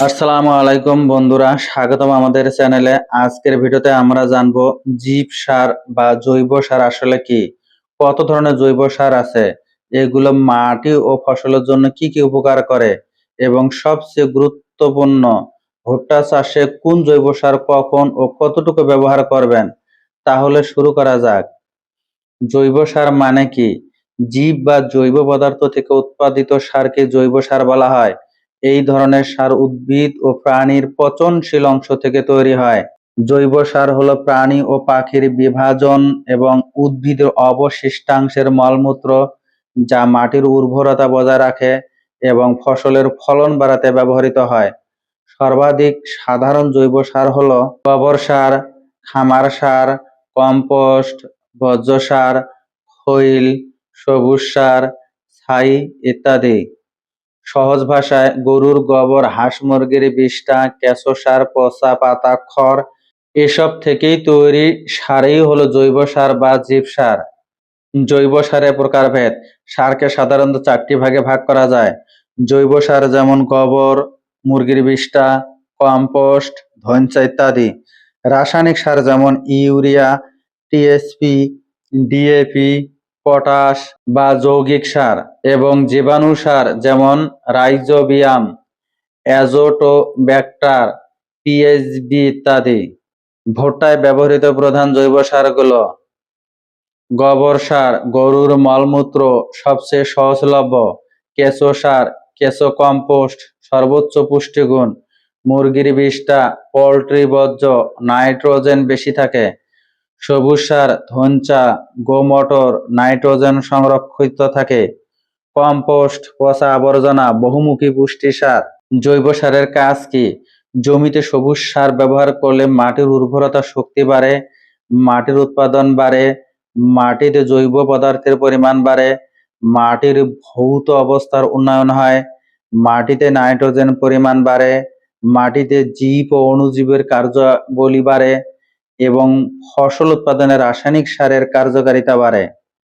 আসসালামু আলাইকুম বন্ধুরা, স্বাগতম আমাদের চ্যানেলে। আজকের ভিডিওতে আমরা জানবো জীব সার বা জৈব সার আসলে কি, কত ধরনের জৈব সার আছে, এগুলো মাটি ও ফসলের জন্য কি কি উপকার করে এবং সবচেয়ে গুরুত্বপূর্ণ ভুট্টা চাষে কোন জৈব সার কখন ও কতটুকু ব্যবহার করবেন। তাহলে শুরু করা যাক। জৈব সার মানে কি? জীব বা জৈব পদার্থ থেকে উৎপাদিত সারকে জৈব সার বলা হয়। এই ধরনের সার উদ্ভিদ ও প্রাণীর পচনশীল অংশ থেকে তৈরি হয়। জৈব সার হলো প্রাণী ও পাখির বিভাজন এবং উদ্ভিদের অবশিষ্টাংশের মলমূত্র, যা মাটির উর্বরতা বজায় রাখে এবং ফসলের ফলন বাড়াতে ব্যবহৃত হয়। সর্বাধিক সাধারণ জৈব সার হলো গোবর সার, খামার সার, কম্পোস্ট, বর্জ্য সার, খৈল, সবুজ সার, ছাই ইত্যাদি। সহজ ভাষায় গরুর গোবর, হাঁস মুরগির বিষ্ঠা, কেঁচো সার, পচা পাতা, খড় এসব থেকেই তৈরি সারই হলো জৈব সার বা জীব সার। জৈব সারের প্রকারভেদ। সারকে সাধারণত 4টি ভাগে ভাগ করা যায়। জৈব সার যেমন গোবর, মুরগির বিষ্ঠা, কম্পোস্ট, ধইঞ্চা ইত্যাদি। রাসায়নিক সার যেমন ইউরিয়া, টিএসপি, ডিএপি, পটাশ বা যৌগিক সার এবং জীবাণু সার যেমন রাইজোবিয়াম, অ্যাজোটোব্যাক্টার, পিএইচবি ইত্যাদি। ভুট্টায় ব্যবহৃত প্রধান জৈব সারগুলো: গোবর সার, গরুর মলমূত্র সবচেয়ে সহজলভ্য। কেঁচো সার, কেঁচো কম্পোস্ট সর্বোচ্চ পুষ্টিগুণ। মুরগির বিষ্ঠা, পোল্ট্রি বর্জ্য, নাইট্রোজেন বেশি থাকে। সবুজ সার, ধনচা, গোমটর নাইট্রোজেন সংরক্ষিত থাকে। কম্পোস্ট, পচা আবর্জনা, বহুমুখী পুষ্টি সার। জৈব সারের কাজ কি? জমিতে সবুজ সার ব্যবহার করলে মাটির উর্বরতা শক্তি বাড়ে, মাটির উৎপাদন বাড়ে, মাটিতে জৈব পদার্থের পরিমাণ বাড়ে, মাটির ভৌত অবস্থার উন্নয়ন হয়, মাটিতে নাইট্রোজেন পরিমাণ বাড়ে, মাটিতে জীব ও অণুজীবের কার্যাবলী বাড়ে এবং ফসল উৎপাদনে রাসায়নিক সারের কার্যকারিতা বাড়ে।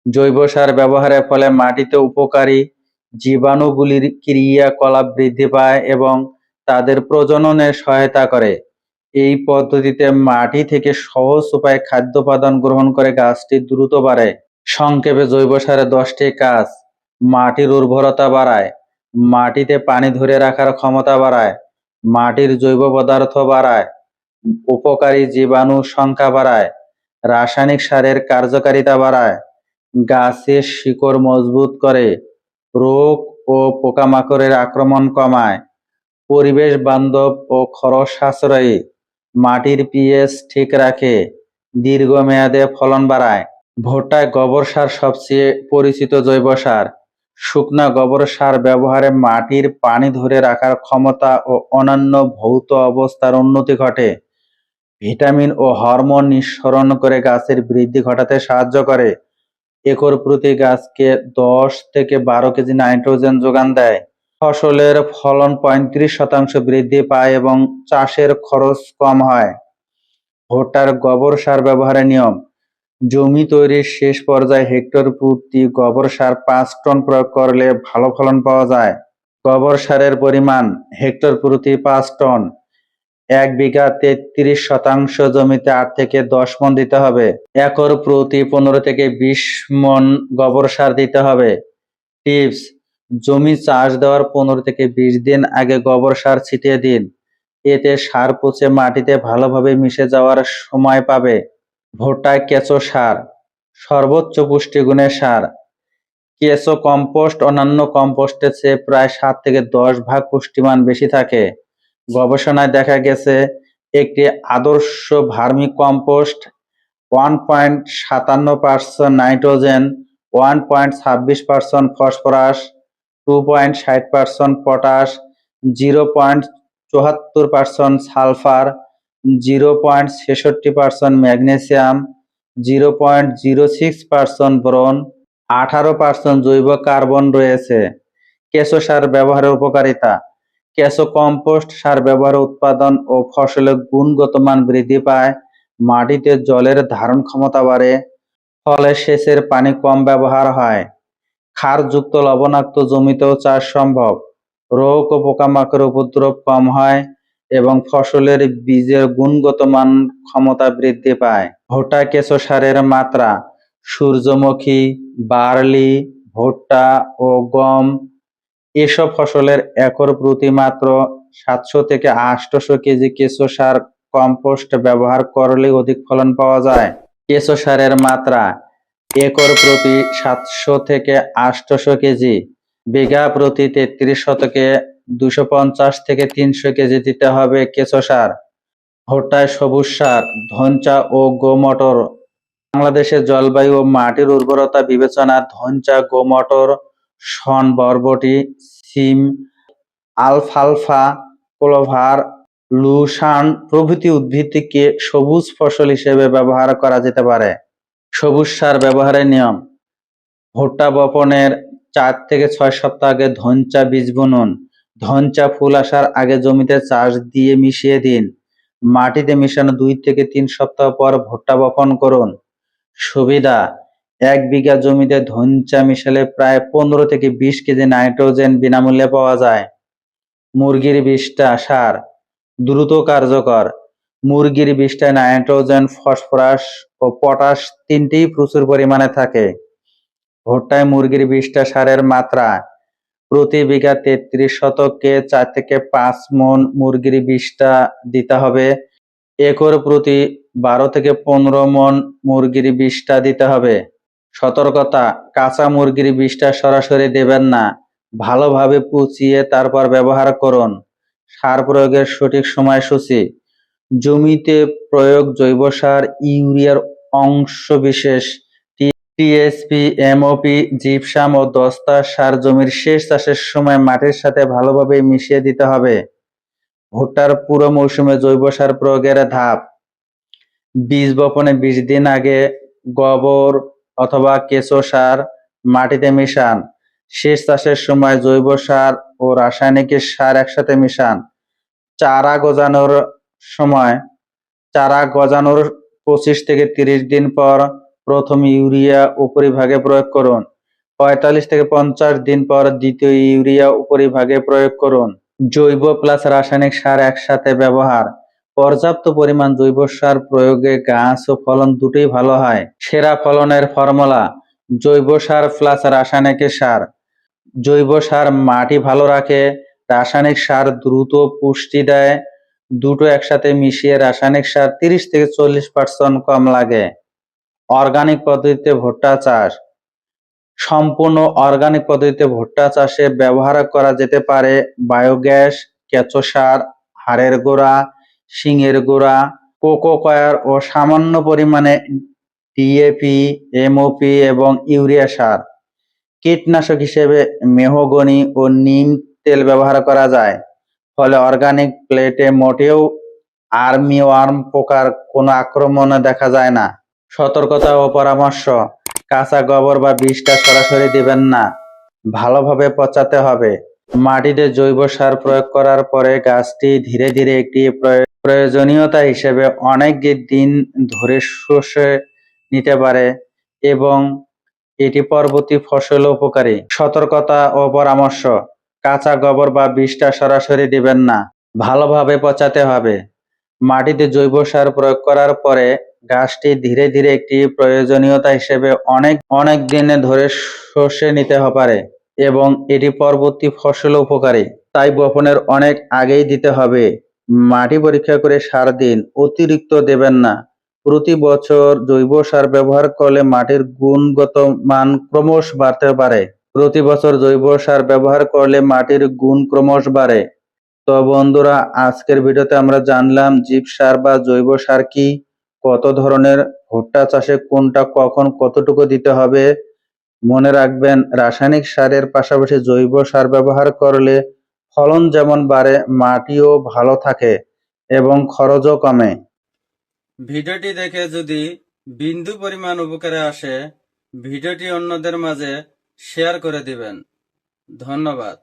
জৈব সার ব্যবহারের ফলে মাটিতে উপকারী জীবাণুগুলির ক্রিয়াকলাপ বৃদ্ধি পায় এবং তাদের প্রজননে সহায়তা করে। এই পদ্ধতিতে মাটি থেকে সহজ উপায়ে খাদ্য উপাদান গ্রহণ করে গাছটি দ্রুত বাড়ে। সংক্ষেপে জৈব সারের 10টি কাজ: মাটির উর্বরতা বাড়ায়, মাটিতে পানি ধরে রাখার ক্ষমতা বাড়ায়, মাটির জৈব পদার্থ বাড়ায়, উপকারী জীবাণু সংখ্যা বাড়ায়, রাসায়নিক সারের কার্যকারিতা বাড়ায়, গাছের শিকড় মজবুত করে, রোগ ও পোকামাকড়ের আক্রমণ কমায়, পরিবেশ বান্ধব ও খরচ সাশ্রয়ী, মাটির পিএইচ ঠিক রাখে, দীর্ঘমেয়াদে ফলন বাড়ায়। ভুট্টায় গোবর সার সবচেয়ে পরিচিত জৈব সার। শুকনা গোবর সার ব্যবহারে মাটির পানি ধরে রাখার ক্ষমতা ও অন্যান্য ভৌত অবস্থার উন্নতি ঘটে। ভিটামিন ও হরমোন নিঃসরণ করে গাছের বৃদ্ধি ঘটাতে সাহায্য করে। একর প্রতি গাছকে 10 থেকে 12 কেজি নাইট্রোজেন যোগান দেয়। ফসলের ফলন 35% বৃদ্ধি পায় এবং চাষের খরচ কম হয়। ভুট্টার গোবর সার ব্যবহারের নিয়ম: জমি তৈরির শেষ পর্যায়ে হেক্টর প্রতি গোবর সার 5 টন প্রয়োগ করলে ভালো ফলন পাওয়া যায়। গোবর সারের পরিমাণ: হেক্টর প্রতি 5 টন। 1 বিঘা 33% জমিতে 8 থেকে 10 মণ দিতে হবে। একর প্রতি 15 থেকে 20 মণ গোবর সার দিতে হবে। টিপস: জমি চাষ দেওয়ার 15 থেকে 20 দিন আগে গোবর সার ছিটিয়ে দিন। এতে সার পচে মাটিতে ভালোভাবে মিশে যাওয়ার সময় পাবে। ভুট্টায় কেঁচো সার সর্বোচ্চ পুষ্টিগুণের সার। কেঁচো কম্পোস্ট অন্যান্য কম্পোস্টের চেয়ে প্রায় 7 থেকে 10 ভাগ পুষ্টিমান বেশি থাকে। গবেষণায় দেখা গেছে একটি আদর্শ vermi compost 1.57% nitrogen, 1.26% phosphorus, 2.60% potash, 0.74% sulphur, 0.66% magnesium, 0.06% boron, 18% জৈব কার্বন রয়েছে। কেঁচো সার ব্যবহারের উপকারিতা: কেঁচো কম্পোস্ট সার ব্যবহারে উৎপাদন ও ফসলের গুণগত মান বৃদ্ধি পায়, মাটিতে জলের ধারণ ক্ষমতা বাড়ে, ফলে সেচের পানি কম ব্যবহার হয়, ক্ষারযুক্ত লবণাক্ত জমিতেও চাষ সম্ভব, রোগ ও পোকামাকড়ের উপদ্রব কম হয় এবং ফসলের বীজের গুণগত মান ক্ষমতা বৃদ্ধি পায়। ভুট্টা কেঁচো সারের মাত্রা: সূর্যমুখী, বার্লি, ভুট্টা ও গম এসব ফসলের একর প্রতি মাত্র 700 থেকে 800 কেজি কেঁচো সার কম্পোস্ট ব্যবহার করলে অধিক ফলন পাওয়া যায়। কেঁচো সারের মাত্রা: একর প্রতি 700 থেকে 800 কেজি, বিঘা প্রতি 33 শতকে 250 থেকে 300 কেজি দিতে হবে কেঁচো সার। ভুট্টায় সবুজ সার: ধনচা ও গো-মটর। বাংলাদেশের জলবায়ু ও মাটির উর্বরতা বিবেচনায় ধনচা, গো-মটর, শন বরবটি, সিম, আলফালফা, ক্লোভার, লুসান প্রভৃতি উদ্ভিদকে সবুজ ফসল হিসেবে ব্যবহার করা যেতে পারে। সবুজ সার ব্যবহারের নিয়ম: ভুট্টা বপনের 4 থেকে 6 সপ্তাহ আগে ধনচা বীজ বুনুন। ধনচা ফুল আসার আগে জমিতে চাষ দিয়ে মিশিয়ে দিন। মাটিতে মিশানো 2 থেকে 3 সপ্তাহ পর ভুট্টা বপন করুন। সুবিধা: 1 বিঘা জমিতে ধনচা মিশালে প্রায় 15 থেকে 20 কেজি নাইট্রোজেন বিনামূল্যে পাওয়া যায়। মুরগির বিষ্ঠা সার: দ্রুত কার্যকর। মুরগির বিষ্ঠায় নাইট্রোজেন, ফসফরাস ও পটাশ তিনটেই প্রচুর পরিমাণে থাকে। ভুট্টায় মুরগির বিষ্ঠা সারের মাত্রা: প্রতি বিঘা 33 শতকে 4 থেকে 5 মণ মুরগির বিষ্ঠা দিতে হবে। একর প্রতি 12 থেকে 15 মণ মুরগির বিষ্ঠা দিতে হবে। সতর্কতা: কাঁচা মুরগির বিষ্ঠা সরাসরি দেবেন না, ভালোভাবে পচিয়ে তারপর ব্যবহার করুন। সার প্রয়োগের সঠিক সময়সূচি: জমিতে প্রয়োগ জৈব সার, ইউরিয়ার অংশবিশেষ, টিএসপি, এমওপি, জিপসাম ও দস্তা সার জমির শেষ চাষের সময় মাটির সাথে ভালোভাবে মিশিয়ে দিতে হবে। ভুট্টার পুরো মৌসুমে জৈব সার প্রয়োগের ধাপ: বীজ বপনে 20 দিন আগে গোবর অথবা কেঁচো সার মাটিতে মিশান। শেষ চাষের সময় জৈব সার ও রাসায়নিক সার একসাথে মিশান। চারা গজানোর 25 থেকে 30 দিন পর প্রথম ইউরিয়া উপরিভাগে প্রয়োগ করুন। 45 থেকে 50 দিন পর দ্বিতীয় ইউরিয়া উপরিভাগে প্রয়োগ করুন। জৈব প্লাস রাসায়নিক সার একসাথে ব্যবহার: পর্যাপ্ত পরিমাণ জৈব সার প্রয়োগে গাছ ও ফলন দুটোই ভালো হয়। সেরা ফলনের ফর্মুলা: জৈব সার প্লাস রাসায়নিক সার। জৈব সার মাটি ভালো রাখে, রাসায়নিক সার দ্রুত পুষ্টি দেয়। দুটো একসাথে মিশিয়ে রাসায়নিক সার 30 থেকে 40% কম লাগে। অর্গানিক পদ্ধতিতে ভুট্টা চাষ: সম্পূর্ণ অর্গানিক পদ্ধতিতে ভুট্টা চাষে ব্যবহার করা যেতে পারে বায়োগ্যাস, কেঁচো সার, হাড়ের গুঁড়া, শিঙের গুঁড়া, কোকো কয়ার ও সামান্য পরিমাণে ডিএপি, এমওপি এবং ইউরিয়া সার। কীটনাশক হিসেবে মেহগনি ও নিম তেল ব্যবহার করা যায়। ফলে অর্গানিক প্লেটে মোটেও আর্মিওয়ার্ম পোকার কোনো আক্রমণ দেখা যায় না। সতর্কতা ও পরামর্শ: কাঁচা গোবর বা বিষটা সরাসরি দিবেন না, ভালোভাবে পচাতে হবে। মাটিতে জৈব সার প্রয়োগ করার পরে গাছটি ধীরে ধীরে একটি প্রয়োজনীয়তা হিসেবে অনেক দিন ধরে শুষে নিতে পারে এবং এটি পরবর্তী ফসলে উপকারী। সতর্কতা ও পরামর্শ: কাঁচা গোবর বা বিষটা সরাসরি দিবেন না, ভালোভাবে পচাতে হবে। মাটিতে জৈব সার প্রয়োগ করার পরে গাছটি ধীরে ধীরে একটি প্রয়োজনীয়তা হিসেবে অনেক দিন ধরে শুষে নিতে পারে এবং এটি পরবর্তী ফসলে উপকারী। তাই বপনের অনেক আগেই দিতে হবে। মাটি পরীক্ষা করে সার দিন, অতিরিক্ত দেবেন না। প্রতি বছর জৈব সার ব্যবহার করলে মাটির গুণগত মান ক্রমশ বাড়তে পারে। প্রতি বছর জৈব সার ব্যবহার করলে মাটির গুণ ক্রমশ বাড়ে। তো বন্ধুরা, আজকের ভিডিওতে আমরা জানলাম জীব সার বা জৈব সার কি, কত ধরনের, ভুট্টা চাষে কোনটা কখন কতটুকু দিতে হবে। মনে রাখবেন, রাসায়নিক সারের পাশাপাশি জৈব সার ব্যবহার করলে ফলন যেমন বাড়ে, মাটিও ভালো থাকে এবং খরচও কমে। ভিডিওটি দেখে যদি বিন্দু পরিমাণ উপকারে আসে, ভিডিওটি অন্যদের মাঝে শেয়ার করে দিবেন। ধন্যবাদ।